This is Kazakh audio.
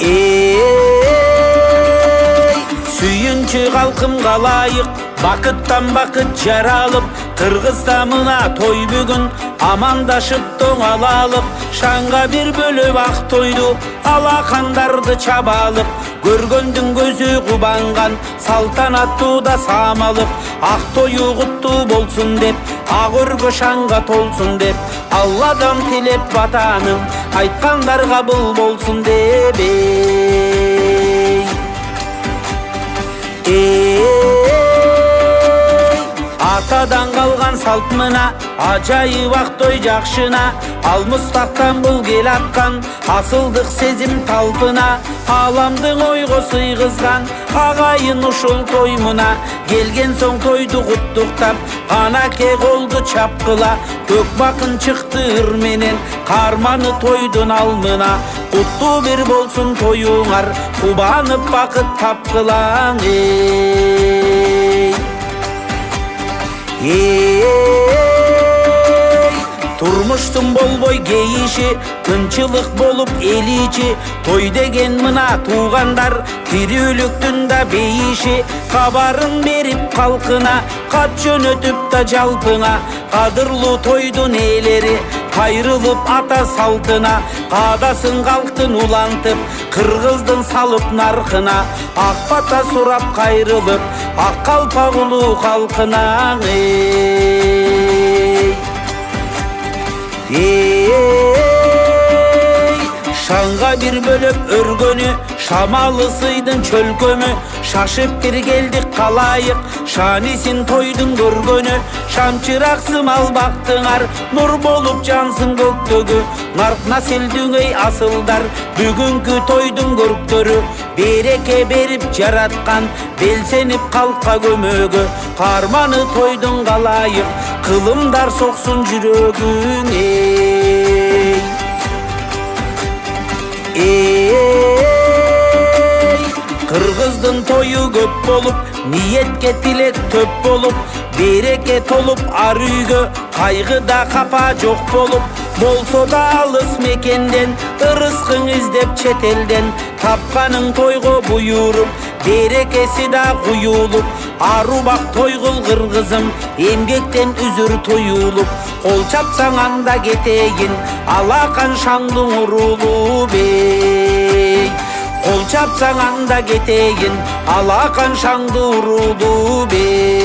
Ey sүйінші қалқымға лайық, бақыттан бақыт жаралып, Қырғызстанына той бүгін амандашып тоңалалып, шаңға бір бөліп ақ тойды, алақандарды чабалып, көргөндің көзі құбанған, салтанатты да самалып, ақ тойы құтты болсын деп, ақ өргі шаңға толсын деп, Алладан тілеп батаным, айтқандар қабыл болсын деп. Атадан қалған салт мына, ажайып ақ той жақшына, ал мұстақтан бұл кел атқан, асылдық сезім талпына, аламдың ойғы сыйғызған, ағайын ұшыл той мына, келген соң тойды құттықтап, қанаке қолды чапқыла, көк бақын шықты үрменен, қарманы тойдың алмына, құтты бір болсын тойыңар, құбанып бақыт тапқылаң. Turmuşsun bol boy geyişi, tınçılık bolup eliçi, toy degen mına tuğandar, tirülüktün da beyişi, kabarın berip kalkına, kat jönötüp da jalpına, kadırlı toydun eleri, kayrılıp ata saltına, kadasın kalktın ulantıp, Kırgızdın salıp narkına, akbata surap kayrılıp, ak kalpağulu halkına. Şаңға bir bölüp örgөнü, шамалысыйдың çölkömü, шашып bir geldik қалайық, шанисин тойдың көргөнü, шамчырақсым албақтыңар, нұр болып жансың көктөгü, нарқна селдіңей асылдар, бүгінгі тойдың көрктөрü, береке беріп жаратқан, белсеніп қалқа көмөгü, қарманы тойдың қалайық, қылымдар соқсын жүрөгүң. Kırgızdın toyu köp bolup, niyetke tilek töp bolup, береке толуп ар үйгө, кайгыда капа жок болуп, болсо да алыс мекенден, ырыскың издеп чет элден, тапканың тойго буйруп, берекеси да куюлуп, арубак той кыл кыргызым, эмгектен үзүр туюлуп, кол чапсаң анда кетейин, алакан шаңдың урулу бей. Kol çapsan anda geteyин, alakan şаңды урулу бей.